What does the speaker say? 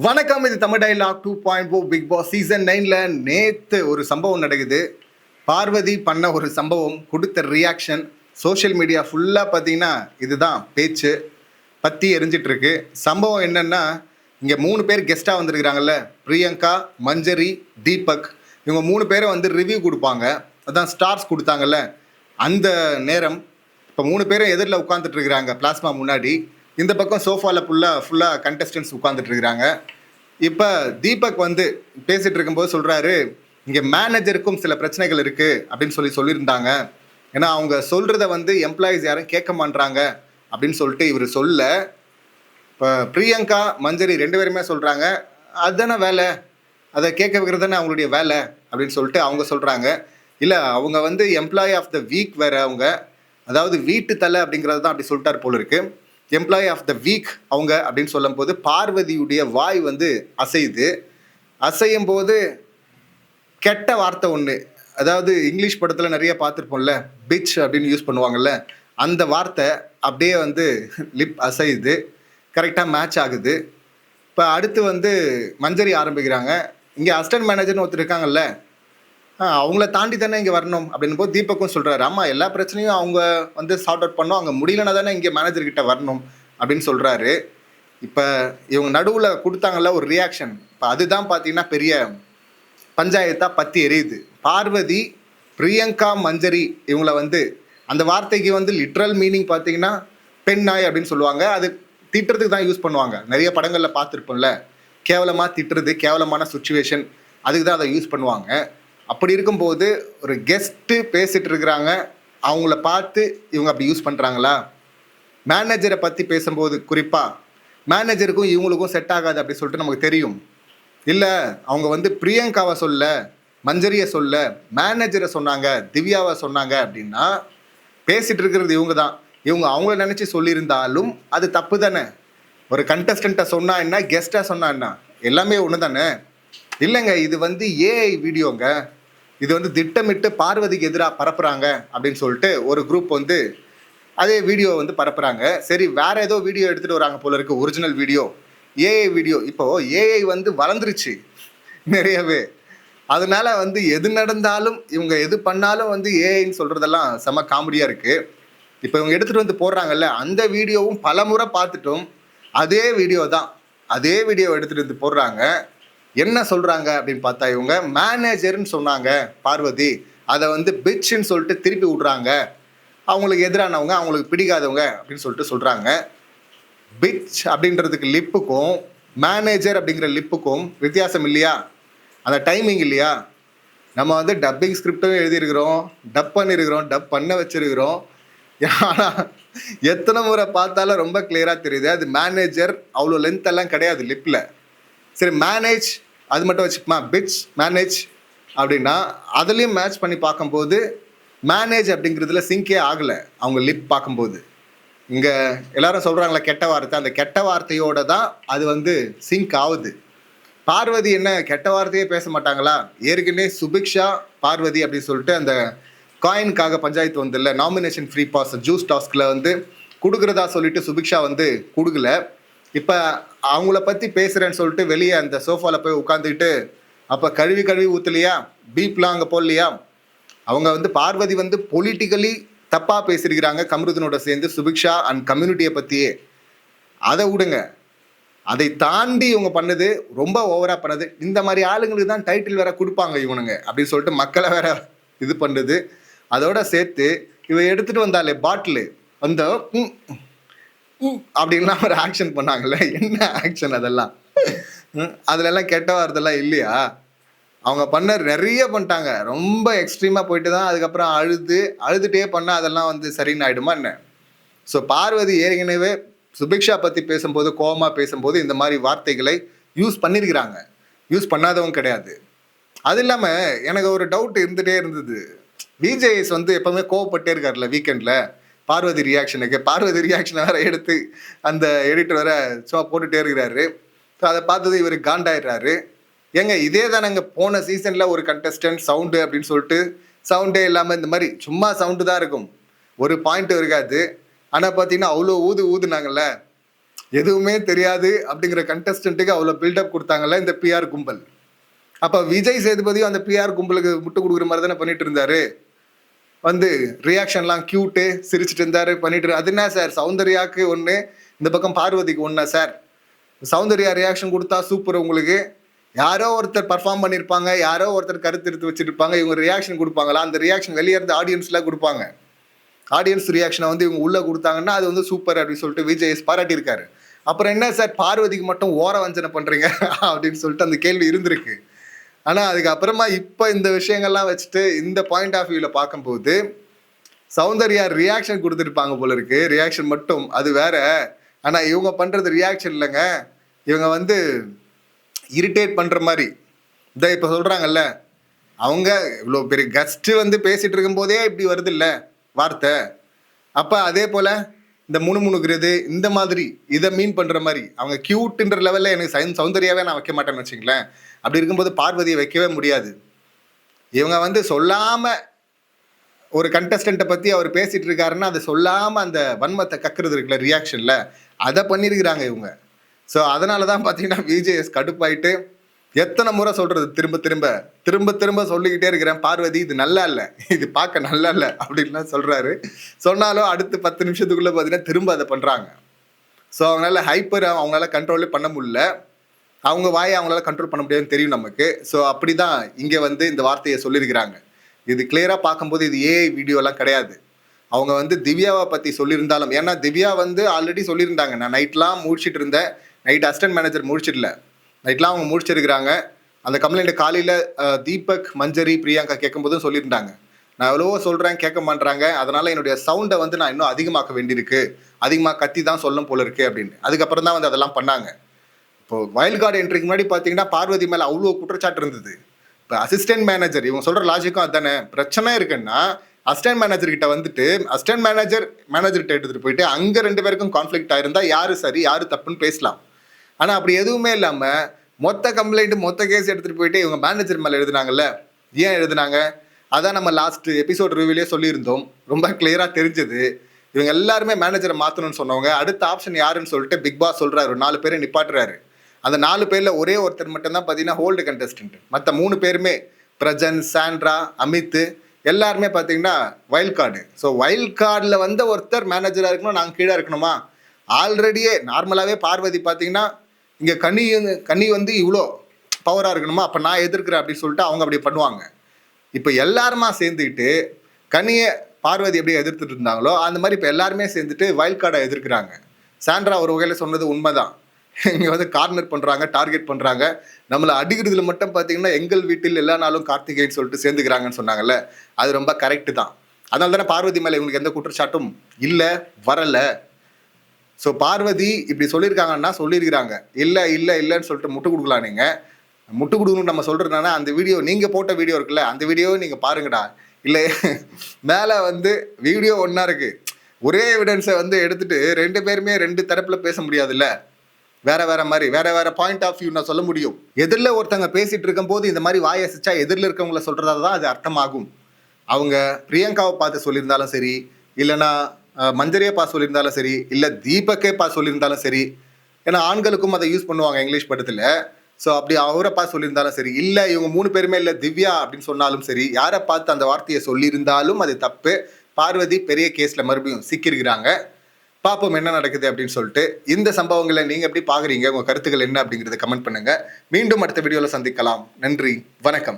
வணக்கம். இது Tamil dialogue 2.0 Bigg Boss season 9ல நேத்து ஒரு சம்பவம் நடக்குது. பார்வதி பண்ண ஒரு சம்பவம், கொடுத்த ரியாக்ஷன் சோஷியல் மீடியா ஃபுல்லாக பார்த்தீங்கன்னா இதுதான் பேச்சு பற்றி எரிஞ்சிட்டு இருக்கு. சம்பவம் என்னன்னா, இங்கே 3 பேர் கெஸ்ட்டாக வந்திருக்கிறாங்கல்ல, பிரியங்கா, மஞ்சரி, தீபக். இவங்க 3 பேரை வந்து ரிவ்யூ கொடுப்பாங்க. அதான் ஸ்டார்ஸ் கொடுத்தாங்கல்ல, அந்த நேரம் இப்போ 3 பேரும் எதிரில் உட்காந்துட்டு இருக்கிறாங்க பிளாஸ்மா முன்னாடி. இந்த பக்கம் சோஃபாவில் ஃபுல்லாக கண்டஸ்டன்ஸ் உட்காந்துட்டு இருக்கிறாங்க. இப்போ தீபக் வந்து பேசிட்டு இருக்கும்போது சொல்கிறாரு, இங்கே மேனேஜருக்கும் சில பிரச்சனைகள் இருக்குது அப்படின்னு சொல்லியிருந்தாங்க. ஏன்னா அவங்க சொல்கிறத வந்து எம்ப்ளாயீஸ் யாரும் கேட்க மாட்றாங்க அப்படின்னு சொல்லிட்டு இவர் சொல்ல, இப்போ பிரியங்கா, மஞ்சரி 2 பேருமே சொல்கிறாங்க, அதுதானே வேலை, அதை கேட்க வைக்கிறது தானே அவங்களுடைய வேலை அப்படின்னு சொல்லிட்டு அவங்க சொல்கிறாங்க. இல்லை, அவங்க வந்து எம்ப்ளாயி ஆஃப் த வீக் வேறு, அவங்க அதாவது வீட்டு தலை அப்படிங்கிறது தான் அப்படி சொல்லிட்டார் போல இருக்கு. எம்ப்ளாயி ஆஃப் த வீக் அவங்க அப்படின்னு சொல்லும் போது பார்வதியுடைய வாய் வந்து அசையும் போது கெட்ட வார்த்தை ஒன்று, அதாவது இங்கிலீஷ் படத்தில் நிறைய பார்த்துருப்போம்ல, பிச் அப்படின்னு யூஸ் பண்ணுவாங்கல்ல, அந்த வார்த்தை அப்படியே வந்து லிப் அசையுது, கரெக்டாக மேட்ச் ஆகுது. இப்போ அடுத்து வந்து மஞ்சரி ஆரம்பிக்கிறாங்க. இங்கே அசிஸ்டன்ட் மேனேஜர்னு ஒருத்தர் இருக்காங்கல்ல, அவங்கள தாண்டி தானே இங்கே வரணும் அப்படின்னு போது தீபக்கும் சொல்கிறாரு, ஆமாம் எல்லா பிரச்சனையும் அவங்க வந்து சார்ட் அவுட் பண்ணோம், அவங்க முடியலன்னா தானே இங்கே மேனேஜர்கிட்ட வரணும் அப்படின்னு சொல்கிறாரு. இப்போ இவங்க நடுவில் கொடுத்தாங்கல்ல ஒரு ரியாக்ஷன், இப்போ அதுதான் பார்த்தீங்கன்னா பெரிய பஞ்சாயத்தாக பற்றி எரியுது. பார்வதி, பிரியங்கா, மஞ்சரி இவங்கள வந்து அந்த வார்த்தைக்கு வந்து லிட்ரல் மீனிங் பார்த்தீங்கன்னா பெண் நாய் அப்படின்னு சொல்லுவாங்க. அது திட்டுறதுக்கு தான் யூஸ் பண்ணுவாங்க. நிறைய படங்களில் பார்த்துருப்போம்ல, கேவலமாக திட்டுறது, கேவலமான சுச்சுவேஷன், அதுக்கு தான் அதை யூஸ் பண்ணுவாங்க. அப்படி இருக்கும்போது ஒரு கெஸ்ட்டு பேசிகிட்டு இருக்கிறாங்க, அவங்கள பார்த்து இவங்க அப்படி யூஸ் பண்ணுறாங்களா? மேனேஜரை பற்றி பேசும்போது குறிப்பாக மேனேஜருக்கும் இவங்களுக்கும் செட் ஆகாது அப்படி சொல்லிட்டு நமக்கு தெரியும். இல்லை, அவங்க வந்து பிரியங்காவை சொல்ல, மஞ்சரியை சொல்ல, மேனேஜரை சொன்னாங்க, திவ்யாவை சொன்னாங்க அப்படின்னா பேசிகிட்டு இருக்கிறது இவங்க தான். இவங்க அவங்கள நினச்சி சொல்லியிருந்தாலும் அது தப்பு தானே. ஒரு கண்டஸ்டண்ட்டை சொன்னா என்ன, கெஸ்ட்டாக சொன்னா என்ன, எல்லாமே ஒன்று தானே. இல்லைங்க, இது வந்து ஏஐ வீடியோங்க, இது வந்து திட்டமிட்டு பார்வதிக்கு எதிராக பரப்புகிறாங்க அப்படின்னு சொல்லிட்டு ஒரு குரூப் வந்து அதே வீடியோ வந்து பரப்புகிறாங்க. சரி, வேற ஏதோ வீடியோ எடுத்துகிட்டு வராங்க போல இருக்கு, ஒரிஜினல் வீடியோ, ஏஐ வீடியோ. இப்போது ஏஐ வந்து வளர்ந்துருச்சு நிறையவே. அதனால வந்து எது நடந்தாலும் இவங்க எது பண்ணாலும் வந்து ஏஐன்னு சொல்கிறதெல்லாம் செம காமெடியாக இருக்குது. இப்போ இவங்க எடுத்துகிட்டு வந்து போடுறாங்கல்ல, அந்த வீடியோவும் பல முறை பார்த்துட்டோம். அதே வீடியோ தான், அதே வீடியோ எடுத்துகிட்டு வந்து போடுறாங்க. என்ன சொல்கிறாங்க அப்படின்னு பார்த்தா, இவங்க மேனேஜர்னு சொன்னாங்க பார்வதி, அதை வந்து பிச்சுன்னு சொல்லிட்டு திருப்பி விட்றாங்க, அவங்களுக்கு எதிரானவங்க, அவங்களுக்கு பிடிக்காதவங்க அப்படின்னு சொல்லிட்டு சொல்கிறாங்க. பிச் அப்படின்றதுக்கு லிப்புக்கும் மேனேஜர் அப்படிங்கிற லிப்புக்கும் வித்தியாசம் இல்லையா? அந்த டைமிங் இல்லையா? நம்ம வந்து டப்பிங் ஸ்கிரிப்டும் எழுதியிருக்கிறோம், டப் பண்ணியிருக்கிறோம், டப் பண்ண வச்சிருக்கிறோம். ஆனால் எத்தனை முறை பார்த்தாலும் ரொம்ப கிளியராக தெரியுது, அது மேனேஜர் அவ்வளோ லென்த் எல்லாம் கிடையாது லிப்பில். சரி, மேனேஜ் அது மட்டும் வச்சுக்குமா, பிட்ச் மேனேஜ் அப்படின்னா அதுலேயும் மேட்ச் பண்ணி பார்க்கும்போது மேனேஜ் அப்படிங்கிறதுல சிங்கே ஆகலை அவங்க லிப் பார்க்கும்போது. இங்கே எல்லாரும் சொல்கிறாங்களே கெட்ட வார்த்தை, அந்த கெட்ட வார்த்தையோடு தான் அது வந்து சிங்க் ஆகுது. பார்வதி என்ன கெட்ட வார்த்தையே பேச மாட்டாங்களா? ஏற்கனவே சுபிக்ஷா, பார்வதி அப்படின்னு சொல்லிட்டு அந்த காயின்காக பஞ்சாயத்து வந்து இல்லை, நாமினேஷன் ஃப்ரீ பாஸ் ஜூஸ் டாஸ்கில் வந்து கொடுக்குறதா சொல்லிட்டு சுபிக்ஷா வந்து கொடுக்கல. இப்போ அவங்கள பற்றி பேசுகிறேன்னு சொல்லிட்டு வெளியே அந்த சோஃபாவில் போய் உட்காந்துக்கிட்டு அப்போ கழுவி ஊற்றலையா, பீப்லாம் அங்கே போடலையா? அவங்க வந்து பார்வதி வந்து பொலிட்டிக்கலி தப்பாக பேசியிருக்கிறாங்க கமருதனோட சேர்ந்து, சுபிக்ஷா அண்ட் கம்யூனிட்டியை பற்றியே. அதை விடுங்க, அதை தாண்டி இவங்க பண்ணது ரொம்ப ஓவராக பண்ணது. இந்த மாதிரி ஆளுங்களுக்கு தான் டைட்டில் வேற கொடுப்பாங்க இவனுங்க அப்படின்னு சொல்லிட்டு மக்களை வேற இது பண்ணுது. அதோட சேர்த்து இவ எடுத்துகிட்டு வந்தாலே பாட்டிலு அந்த அப்படின்லாம் ஒரு ஆக்ஷன் பண்ணாங்கல்ல, என்ன ஆக்ஷன் அதெல்லாம்? அதுலெல்லாம் கெட்ட வார்த்தைலாம் இல்லையா? அவங்க பண்ண நிறைய பண்ணிட்டாங்க, ரொம்ப எக்ஸ்ட்ரீமாக போயிட்டு தான் அதுக்கப்புறம் அழுதுகிட்டே பண்ணால் அதெல்லாம் வந்து சரின்னு ஆகிடுமா என்ன? ஸோ பார்வதி ஏற்கனவே சுபிக்ஷா பற்றி பேசும்போது, கோவமாக பேசும்போது இந்த மாதிரி வார்த்தைகளை யூஸ் பண்ணியிருக்கிறாங்க, யூஸ் பண்ணாதவங்க கிடையாது. அது இல்லாமல் எனக்கு ஒரு டவுட் இருந்துகிட்டே இருந்தது, விஜேஎஸ் வந்து எப்போவுமே கோவப்பட்டே இருக்காருல்ல வீக்கெண்டில் பார்வதி ரியாக்ஷனை வேற எடுத்து அந்த எடிட்டர் வேற சும்மா போட்டுகிட்டே இருக்கிறாரு. ஸோ அதை பார்த்தது இவர் காண்டாயிடுறாரு. ஏங்க, இதே தானேங்க போன சீசனில் ஒரு கண்டஸ்டன்ட் சவுண்டு அப்படின்னு சொல்லிட்டு சவுண்டே இல்லாமல் இந்த மாதிரி சும்மா சவுண்டு தான் இருக்கும், ஒரு பாயிண்ட்டும் இருக்காது. ஆனால் பார்த்தீங்கன்னா அவ்வளோ ஊதுனாங்கல்ல, எதுவுமே தெரியாது அப்படிங்கிற கண்டஸ்டன்ட்டுக்கு அவ்வளோ பில்டப் கொடுத்தாங்கல்ல இந்த பிஆர் கும்பல். அப்போ விஜய் சேதுபதியும் அந்த பிஆர் கும்பலுக்கு முட்டு கொடுக்குற மாதிரி தானே பண்ணிட்டு இருந்தாரு. வந்து ரியாக்ஷன்லாம் கியூட்டு சிரிச்சுட்டு இருந்தாரு பண்ணிட்டு. அது என்ன சார், சௌந்தர்யாவுக்கு ஒன்று, இந்த பக்கம் பார்வதிக்கு ஒன்றா சார்? சௌந்தர்யா ரியாக்ஷன் கொடுத்தா சூப்பர் உங்களுக்கு. யாரோ ஒருத்தர் பர்ஃபார்ம் பண்ணியிருப்பாங்க, யாரோ ஒருத்தர் கருத்து எடுத்து வச்சுருப்பாங்க, இவங்க ரியாக்ஷன் கொடுப்பாங்களா? அந்த ரியாக்ஷன் வெளியே இருந்து ஆடியன்ஸ்லாம் கொடுப்பாங்க. ஆடியன்ஸ் ரியாக்ஷனை வந்து இவங்க உள்ளே கொடுத்தாங்கன்னா அது வந்து சூப்பர் அப்படின்னு சொல்லிட்டு விஜய் பாராட்டியிருக்காரு. அப்புறம் என்ன சார் பார்வதிக்கு மட்டும் ஓர வஞ்சனை பண்ணுறீங்க அப்படின்னு சொல்லிட்டு அந்த கேள்வி இருந்திருக்கு. ஆனால் அதுக்கப்புறமா இப்போ இந்த விஷயங்கள்லாம் வச்சுட்டு இந்த பாயிண்ட் ஆஃப் வியூவில் பார்க்கும்போது சௌந்தர்யா ரியாக்ஷன் கொடுத்துருப்பாங்க போல இருக்கு. ரியாக்ஷன் மட்டும் அது வேற. ஆனால் இவங்க பண்ணுறது ரியாக்ஷன் இல்லைங்க, இவங்க வந்து இரிட்டேட் பண்ணுற மாதிரி. இதை இப்போ சொல்கிறாங்கல்ல, அவங்க இவ்வளோ பெரிய கஸ்ட்டு வந்து பேசிகிட்டு இருக்கும்போதே இப்படி வருது இல்லை வார்த்தை. அப்போ அதே போல் இந்த முணுமுணுக்கிறது இந்த மாதிரி இதை மீன் பண்ணுற மாதிரி அவங்க க்யூட்டுன்ற லெவலில் எனக்கு சௌந்தர்யாவே நான் வைக்க மாட்டேன்னு வச்சுங்களேன். அப்படி இருக்கும்போது பார்வதியை வைக்கவே முடியாது. இவங்க வந்து சொல்லாமல் ஒரு கண்டஸ்டண்ட்டை பற்றி அவர் பேசிகிட்டு இருக்காருன்னா அதை சொல்லாமல் அந்த வன்மத்தை கக்குறது இருக்குல்ல ரியாக்ஷனில், அதை பண்ணியிருக்கிறாங்க இவங்க. ஸோ அதனால தான் பார்த்தீங்கன்னா விஜேஎஸ் கடுப்பாயிட்டு எத்தனை முறை சொல்கிறது, திரும்ப திரும்ப திரும்ப திரும்ப சொல்லிக்கிட்டே இருக்கிறேன், பார்வதி இது நல்லா இல்லை, இது பார்க்க நல்லா இல்லை அப்படின்லாம் சொல்கிறாரு. சொன்னாலும் அடுத்து 10 நிமிஷத்துக்குள்ளே பார்த்தீங்கன்னா திரும்ப அதை பண்ணுறாங்க. ஸோ அவங்களால அவங்களால கண்ட்ரோலே பண்ண முடியல. அவங்க வாயை அவங்களால கண்ட்ரோல் பண்ண முடியாதுன்னு தெரியும் நமக்கு. ஸோ அப்படி தான் இங்கே வந்து இந்த வார்த்தையை சொல்லியிருக்கிறாங்க. இது கிளியராக பார்க்கும்போது இது ஏஐ வீடியோலாம் கிடையாது. அவங்க வந்து திவ்யாவை பற்றி சொல்லியிருந்தாலும், ஏன்னா திவ்யா வந்து ஆல்ரெடி சொல்லியிருந்தாங்க, நான் நைட்லாம் முடிச்சுட்டு இருந்தேன், நைட் அசிஸ்டன்ட் மேனேஜர் முடிச்சிடல, நைட்லாம் அவங்க முடிச்சிருக்கிறாங்க. அந்த கம்ப்ளைண்ட் காலையில் தீபக், மஞ்சரி, பிரியங்கா கேட்கும்போதும் சொல்லியிருந்தாங்க, நான் எவ்வளவோ சொல்கிறேன் கேட்க மாட்டேறாங்க, அதனால் என்னுடைய சவுண்டை வந்து நான் இன்னும் அதிகமாக்க வேண்டியிருக்கு, அதிகமாக கத்தி தான் சொல்லும் போல இருக்கு அப்படின்னு. அதுக்கப்புறம் தான் வந்து அதெல்லாம் பண்ணாங்க. இப்போது வைல்ட் கார்டு என்ட்ரிக்கு முன்னாடி பார்த்தீங்கன்னா பார்வதி மேலே அவ்வளோ குற்றச்சாட்டு இருந்தது. இப்போ அசிஸ்டன்ட் மேனேஜர் இவங்க சொல்கிற லாஜிக்கும் அதுதானே. பிரச்சனை இருக்குன்னா அசிஸ்டன்ட் மேனேஜர்கிட்ட வந்துட்டு அசிஸ்டன்ட் மேனேஜர்கிட்ட எடுத்துகிட்டு போயிட்டு அங்கே 2 பேருக்கும் கான்ஃப்ளிக்ட் ஆயிருந்தா யார் சரி யார் தப்புன்னு பேசலாம். ஆனால் அப்படி எதுவுமே இல்லாமல் மொத்த கம்ப்ளைண்ட் மொத்த கேஸ் எடுத்துகிட்டு போயிட்டு இவங்க மேனேஜர் மேலே எழுதுனாங்கல்ல. ஏன் எழுதுனாங்க? அதான் நம்ம லாஸ்ட் எபிசோட் ரிவ்யூலே சொல்லியிருந்தோம், ரொம்ப கிளியராக தெரிஞ்சது. இவங்க எல்லாருமே மேனேஜரை மாற்றணும்னு சொன்னவங்க. அடுத்த ஆப்ஷன் யாருன்னு சொல்லிட்டு பிக் பாஸ் சொல்கிறாரு, 4 பேரை நிப்பாட்டுறாரு. அந்த 4 பேரில் ஒரே ஒருத்தர் மட்டும்தான் பார்த்தீங்கன்னா ஹோல்டு கண்டஸ்டன்ட். மற்ற 3 பேருமே பிரஜன், சாண்ட்ரா, அமித் எல்லாருமே பார்த்தீங்கன்னா வைல்ட் கார்டு. ஸோ வைல்ட் கார்டில் வந்த ஒருத்தர் மேனேஜராக இருக்கணும், நாங்கள் கீழே இருக்கணுமா? ஆல்ரெடியே நார்மலாகவே பார்வதி பார்த்தீங்கன்னா இங்கே கனி வந்து இவ்வளோ பவராக இருக்கணுமா, அப்போ நான் எதிர்க்கிறேன் அப்படின்னு சொல்லிட்டு அவங்க அப்படி பண்ணுவாங்க. இப்போ எல்லாருமா சேர்ந்துக்கிட்டு கனியை பார்வதி எப்படி எதிர்த்துட்டு இருந்தாங்களோ அந்த மாதிரி இப்போ எல்லாருமே சேர்ந்துட்டு வைல்ட் கார்டை எதிர்க்கிறாங்க. சாண்ட்ரா ஒரு வகையில் சொன்னது உண்மைதான். இங்கே வந்து கார்னர் பண்ணுறாங்க, டார்கெட் பண்ணுறாங்க. நம்மளை அடிக்கிறதுல மட்டும் பார்த்தீங்கன்னா எங்கள் வீட்டில் எல்லா நாளும் கார்த்திகைன்னு சொல்லிட்டு சேர்ந்துக்கிறாங்கன்னு சொன்னாங்கல்ல, அது ரொம்ப கரெக்டு தான். அதனால தானே பார்வதி மேலே இவங்களுக்கு எந்த குற்றச்சாட்டும் இல்லை, வரலை. ஸோ பார்வதி இப்படி சொல்லியிருக்காங்கன்னா சொல்லியிருக்கிறாங்க. இல்லை இல்லை இல்லைன்னு சொல்லிட்டு முட்டு கொடுக்கலாம். நீங்கள் முட்டு கொடுக்கணும்னு நம்ம சொல்கிறதுனால அந்த வீடியோ நீங்கள் போட்ட வீடியோ இருக்குல்ல, அந்த வீடியோவை நீங்கள் பாருங்கடா. இல்லை மேலே வந்து வீடியோ ஒன்றா இருக்குது, ஒரே எவிடன்ஸை வந்து எடுத்துகிட்டு 2 பேருமே 2 தரப்பில் பேச முடியாதுல்ல. வேற வேற மாதிரி வேற பாயிண்ட் ஆஃப் வியூ நான் சொல்ல முடியும். எதிரில் ஒருத்தங்க பேசிட்டு இருக்கும் போது இந்த மாதிரி வாயை அசைச்சா எதிரில் இருக்கவங்கள சொல்றதா தான் அது அர்த்தமாகும். அவங்க பிரியங்காவை பார்த்து சொல்லியிருந்தாலும் சரி, இல்லைன்னா மஞ்சரியை பார்த்து சொல்லியிருந்தாலும் சரி, இல்லை தீபக்கே பார்த்து சொல்லியிருந்தாலும் சரி, ஏன்னா ஆண்களுக்கும் அதை யூஸ் பண்ணுவாங்க இங்கிலீஷ் படத்தில். ஸோ அப்படி அவரை பார்த்து சொல்லியிருந்தாலும் சரி, இல்லை இவங்க 3 பேருமே இல்லை திவ்யா அப்படின்னு சொன்னாலும் சரி, யாரை பார்த்து அந்த வார்த்தையை சொல்லியிருந்தாலும் அது தப்பு. பார்வதி பெரிய கேஸில் மறுபடியும் சிக்கியிருக்கிறாங்க. பார்ப்போம் என்ன நடக்குது அப்படின்னு சொல்லிட்டு. இந்த சம்பவங்களை நீங்கள் எப்படி பார்க்குறீங்க, உங்கள் கருத்துக்கள் என்ன அப்படிங்கிறத கமெண்ட் பண்ணுங்கள். மீண்டும் அடுத்த வீடியோவில் சந்திக்கலாம். நன்றி, வணக்கம்.